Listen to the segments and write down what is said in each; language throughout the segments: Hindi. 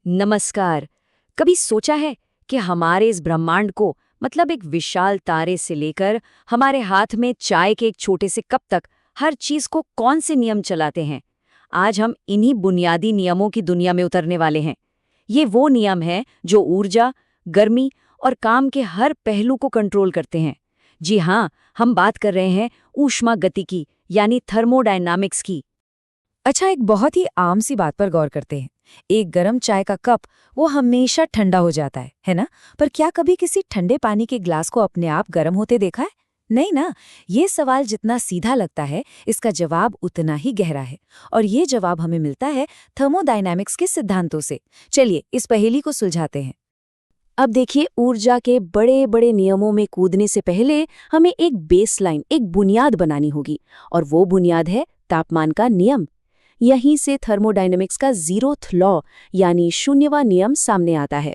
नमस्कार। कभी सोचा है कि हमारे इस ब्रह्मांड को मतलब एक विशाल तारे से लेकर हमारे हाथ में चाय के एक छोटे से कप तक हर चीज को कौन से नियम चलाते हैं। आज हम इन्हीं बुनियादी नियमों की दुनिया में उतरने वाले हैं। ये वो नियम हैं जो ऊर्जा, गर्मी और काम के हर पहलू को कंट्रोल करते हैं। जी हाँ, हम बात कर रहे हैं ऊष्मा गतिकी यानी थर्मोडायनामिक्स की। अच्छा, एक बहुत ही आम सी बात पर गौर करते हैं। एक गरम चाय का कप वो हमेशा ठंडा हो जाता है ना? पर क्या कभी किसी ठंडे पानी के ग्लास को अपने आप गर्म होते देखा है? नहीं ना। ये सवाल जितना सीधा लगता है, इसका जवाब उतना ही गहरा है। और ये जवाब हमें मिलता है थर्मोडायनामिक्स के सिद्धांतों से। चलिए इस पहेली को सुलझाते हैं। अब देखिए, ऊर्जा के बड़े बड़े नियमों में कूदने से पहले हमें एक बेसलाइन, एक बुनियाद बनानी होगी। और वो बुनियाद है तापमान का नियम। यहीं से थर्मोडायनेमिक्स का जीरोथ लॉ यानी शून्यवा नियम सामने आता है।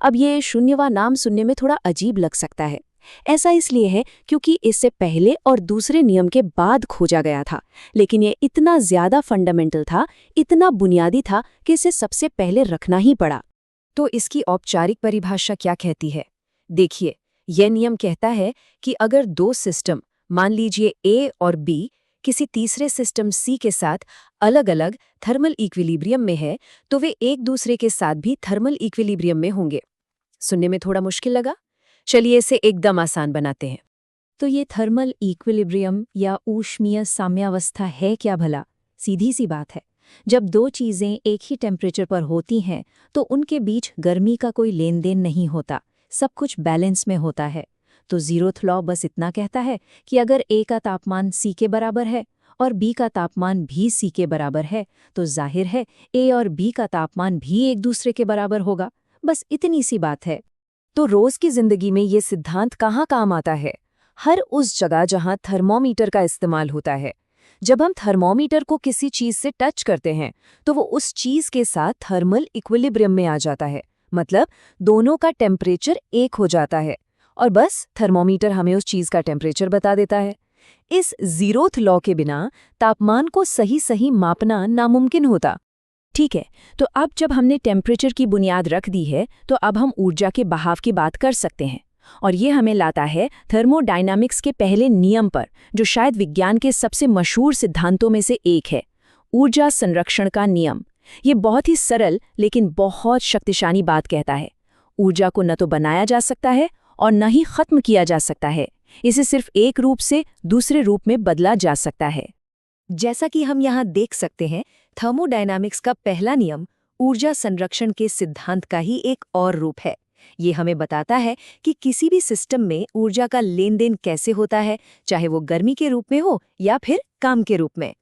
अब ये शून्यवा नाम सुनने में थोड़ा अजीब लग सकता है। ऐसा इसलिए है क्योंकि इससे पहले और दूसरे नियम के बाद खोजा गया था, लेकिन ये इतना ज्यादा फंडामेंटल था, इतना बुनियादी था कि इसे सबसे पहले रखना ही पड़ा। तो इसकी औपचारिक परिभाषा क्या कहती है? देखिए, यह नियम कहता है कि अगर दो सिस्टम, मान लीजिए ए और बी, किसी तीसरे सिस्टम सी के साथ अलग अलग थर्मल इक्विलिब्रियम में है, तो वे एक दूसरे के साथ भी थर्मल इक्विलिब्रियम में होंगे। सुनने में थोड़ा मुश्किल लगा? चलिए इसे एकदम आसान बनाते हैं। तो ये थर्मल इक्विलिब्रियम या ऊष्मीय साम्यावस्था है क्या भला? सीधी सी बात है। जब दो चीजें एक ही टेम्परेचर पर होती हैं तो उनके बीच गर्मी का कोई लेन देन नहीं होता, सब कुछ बैलेंस में होता है। तो जीरोथ लॉ बस इतना कहता है कि अगर ए का तापमान सी के बराबर है और बी का तापमान भी सी के बराबर है, तो जाहिर है ए और बी का तापमान भी एक दूसरे के बराबर होगा। बस इतनी सी बात है। तो रोज की जिंदगी में ये सिद्धांत कहाँ काम आता है? हर उस जगह जहाँ थर्मोमीटर का इस्तेमाल होता है। जब हम थर्मोमीटर को किसी चीज से टच करते हैं तो वो उस चीज के साथ थर्मल इक्विलिब्रियम में आ जाता है, मतलब दोनों का टेम्परेचर एक हो जाता है। और बस थर्मोमीटर हमें उस चीज का टेम्परेचर बता देता है। इस जीरोथ लॉ के बिना तापमान को सही सही मापना नामुमकिन होता। ठीक है, तो अब जब हमने टेम्परेचर की बुनियाद रख दी है, तो अब हम ऊर्जा के बहाव की बात कर सकते हैं। और ये हमें लाता है थर्मोडायनामिक्स के पहले नियम पर, जो शायद विज्ञान के सबसे मशहूर सिद्धांतों में से एक है, ऊर्जा संरक्षण का नियम। ये बहुत ही सरल लेकिन बहुत शक्तिशाली बात कहता है, ऊर्जा को न तो बनाया जा सकता है और न ही खत्म किया जा सकता है। इसे सिर्फ एक रूप से दूसरे रूप में बदला जा सकता है। जैसा कि हम यहाँ देख सकते हैं, थर्मोडायनामिक्स का पहला नियम ऊर्जा संरक्षण के सिद्धांत का ही एक और रूप है। ये हमें बताता है कि किसी भी सिस्टम में ऊर्जा का लेन देन कैसे होता है, चाहे वो गर्मी के रूप में हो या फिर काम के रूप में।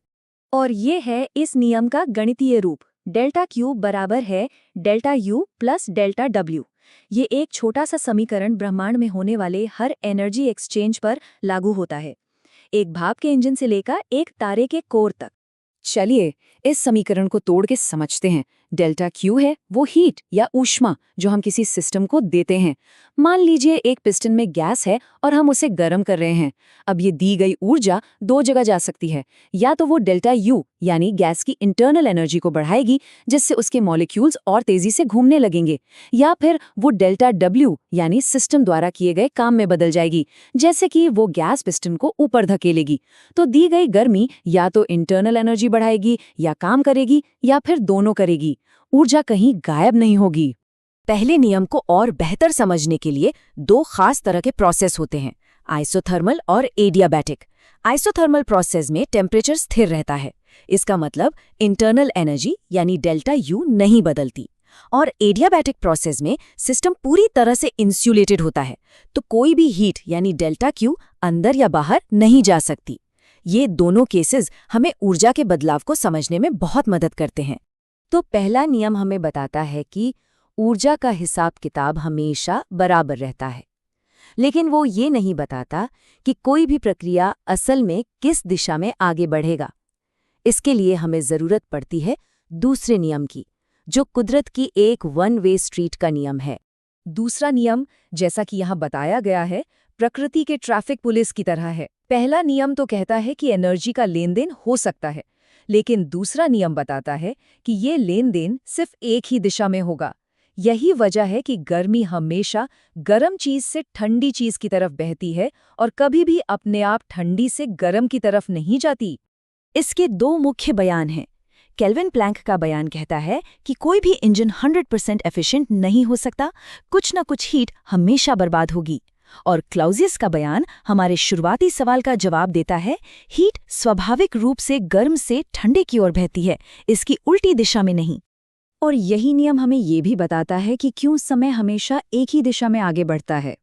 और ये है इस नियम का गणितीय रूप। डेल्टा क्यू बराबर है delta U plus delta W. ये एक छोटा सा समीकरण ब्रह्मांड में होने वाले हर एनर्जी एक्सचेंज पर लागू होता है, एक भाप के इंजन से लेकर एक तारे के कोर तक। चलिए इस समीकरण को तोड़ के समझते हैं। डेल्टा क्यू है वो हीट या ऊष्मा जो हम किसी सिस्टम को देते हैं। मान लीजिए एक पिस्टन में गैस है और हम उसे गर्म कर रहे हैं। अब ये दी गई ऊर्जा दो जगह जा सकती है। या तो वो डेल्टा यू यानी गैस की इंटरनल एनर्जी को बढ़ाएगी, जिससे उसके मॉलिक्यूल्स और तेजी से घूमने लगेंगे, या फिर वो डेल्टा डब्ल्यू यानी सिस्टम द्वारा किए गए काम में बदल जाएगी, जैसे कि वो गैस पिस्टन को ऊपर धकेलेगी। तो दी गई गर्मी या तो इंटरनल एनर्जी बढ़ाएगी या काम करेगी, या फिर दोनों करेगी। ऊर्जा कहीं गायब नहीं होगी। पहले नियम को और बेहतर समझने के लिए दो खास तरह के प्रोसेस होते हैं, आइसोथर्मल और एडियाबैटिक। आइसोथर्मल प्रोसेस में टेम्परेचर स्थिर रहता है, इसका मतलब इंटरनल एनर्जी यानी डेल्टा यू नहीं बदलती। और एडियाबैटिक प्रोसेस में सिस्टम पूरी तरह से इंसुलेटेड होता है, तो कोई भी हीट यानी डेल्टा क्यू अंदर या बाहर नहीं जा सकती। ये दोनों केसेस हमें ऊर्जा के बदलाव को समझने में बहुत मदद करते हैं। तो पहला नियम हमें बताता है कि ऊर्जा का हिसाब किताब हमेशा बराबर रहता है, लेकिन वो ये नहीं बताता कि कोई भी प्रक्रिया असल में किस दिशा में आगे बढ़ेगा। इसके लिए हमें ज़रूरत पड़ती है दूसरे नियम की, जो कुदरत की एक वन वे स्ट्रीट का नियम है। दूसरा नियम, जैसा कि यहाँ बताया गया है, प्रकृति के ट्रैफिक पुलिस की तरह है। पहला नियम तो कहता है कि एनर्जी का लेन देन हो सकता है, लेकिन दूसरा नियम बताता है कि ये लेन देन सिर्फ एक ही दिशा में होगा। यही वजह है कि गर्मी हमेशा गर्म चीज से ठंडी चीज की तरफ बहती है और कभी भी अपने आप ठंडी से गर्म की तरफ नहीं जाती। इसके दो मुख्य बयान हैं। केल्विन प्लैंक का बयान कहता है कि कोई भी इंजन 100% एफिशिएंट नहीं हो सकता, कुछ न कुछ हीट हमेशा बर्बाद होगी। और क्लाउजियस का बयान हमारे शुरुआती सवाल का जवाब देता है, हीट स्वाभाविक रूप से गर्म से ठंडे की ओर बहती है, इसकी उल्टी दिशा में नहीं। और यही नियम हमें ये भी बताता है कि क्यों समय हमेशा एक ही दिशा में आगे बढ़ता है।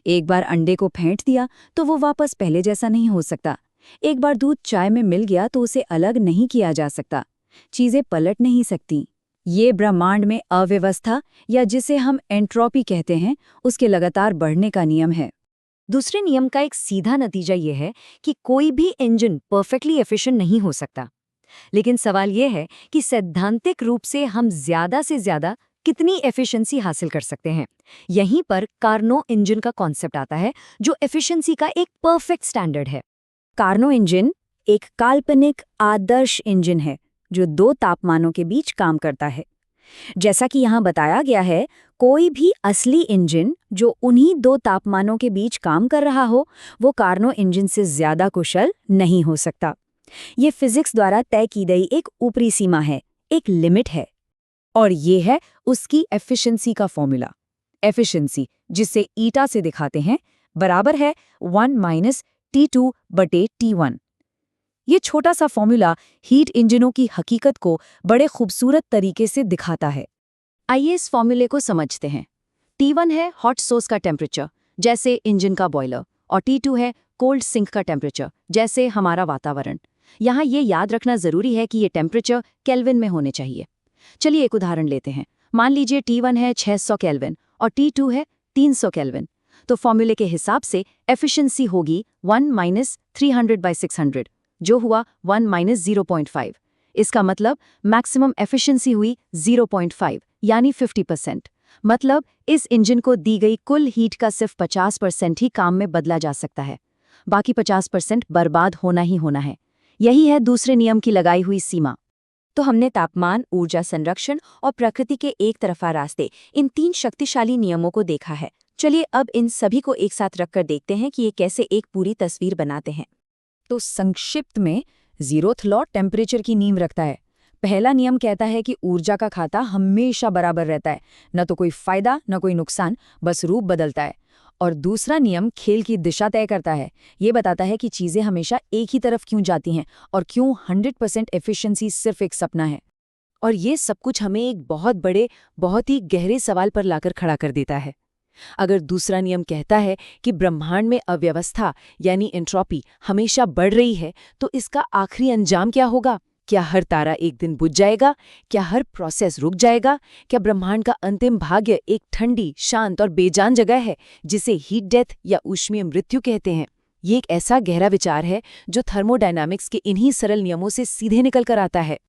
एक बार अंडे को फेंट दिया तो वो वापस पहले जैसा नहीं हो सकता। एक बार दूध चाय में मिल गया तो उसे अलग नहीं किया जा सकता। चीजें पलट नहीं सकती। ये ब्रह्मांड में अव्यवस्था या जिसे हम एंट्रोपी कहते हैं, उसके लगातार बढ़ने का नियम है। दूसरे नियम का एक सीधा नतीजा ये है कि कोई भी इंजन परफेक्टली एफिशिएंट नहीं हो सकता। लेकिन सवाल यह है कि सैद्धांतिक रूप से हम ज्यादा से ज्यादा कितनी एफिशिएंसी हासिल कर सकते हैं। यहीं पर कार्नो इंजन का कॉन्सेप्ट आता है, जो एफिशिएंसी का एक परफेक्ट स्टैंडर्ड है। कार्नो इंजन एक काल्पनिक आदर्श इंजन है जो दो तापमानों के बीच काम करता है। जैसा कि यहाँ बताया गया है, कोई भी असली इंजन जो उन्हीं दो तापमानों के बीच काम कर रहा हो, वो कार्नो इंजन से ज्यादा कुशल नहीं हो सकता। ये फिजिक्स द्वारा तय की गई एक ऊपरी सीमा है, एक लिमिट है। और ये है उसकी एफिशिएंसी का फॉर्मूला। एफिशिएंसी, जिसे ईटा से दिखाते हैं, बराबर है 1 - T2/T1। ये छोटा सा फॉर्मूला हीट इंजनों की हकीकत को बड़े खूबसूरत तरीके से दिखाता है। आइए इस फॉर्मूले को समझते हैं। T1 है हॉट सोर्स का टेम्परेचर, जैसे इंजन का बॉयलर, और T2 है कोल्ड सिंक का टेम्परेचर, जैसे हमारा वातावरण। यहाँ ये याद रखना जरूरी है कि ये टेम्परेचर केल्विन में होने चाहिए। चलिए एक उदाहरण लेते हैं। मान लीजिए T1 है 600 केल्विन और T2 है 300 केल्विन। तो फॉर्मूले के हिसाब से एफिशिएंसी होगी 1 - 300/600, जो हुआ 1 - 0.5। इसका मतलब मैक्सिमम एफिशिएंसी हुई 0.5, यानी 50%। मतलब इस इंजन को दी गई कुल हीट का सिर्फ 50% ही काम में बदला जा सकता है। बाकी 50% बर्बाद होना ही होना है। यही है दूसरे नियम की लगाई हुई सीमा। तो हमने तापमान, ऊर्जा संरक्षण और प्रकृति के एक तरफा रास्ते, इन 3 शक्तिशाली नियमों को देखा है। चलिए अब इन सभी को एक साथ रखकर देखते हैं कि ये कैसे एक पूरी तस्वीर बनाते हैं। तो संक्षिप्त में, ज़ीरोथ लॉ टेम्परेचर की नींव रखता है। पहला नियम कहता है कि ऊर्जा का खाता हमेशा बराबर रहता है, न तो कोई फायदा न कोई नुकसान, बस रूप बदलता है। और दूसरा नियम खेल की दिशा तय करता है। ये बताता है कि चीजें हमेशा एक ही तरफ क्यों जाती हैं और क्यों 100% एफिशिएंसी सिर्फ एक सपना है। और ये सब कुछ हमें एक बहुत बड़े, बहुत ही गहरे सवाल पर लाकर खड़ा कर देता है। अगर दूसरा नियम कहता है कि ब्रह्मांड में अव्यवस्था यानी एंट्रोपी हमेशा बढ़ रही है, तो इसका आखिरी अंजाम क्या होगा? क्या हर तारा एक दिन बुझ जाएगा? क्या हर प्रोसेस रुक जाएगा? क्या ब्रह्मांड का अंतिम भाग्य एक ठंडी, शांत और बेजान जगह है जिसे हीट डेथ या ऊष्मीय मृत्यु कहते हैं? ये एक ऐसा गहरा विचार है जो थर्मोडायनामिक्स के इन्हीं सरल नियमों से सीधे निकल कर आता है।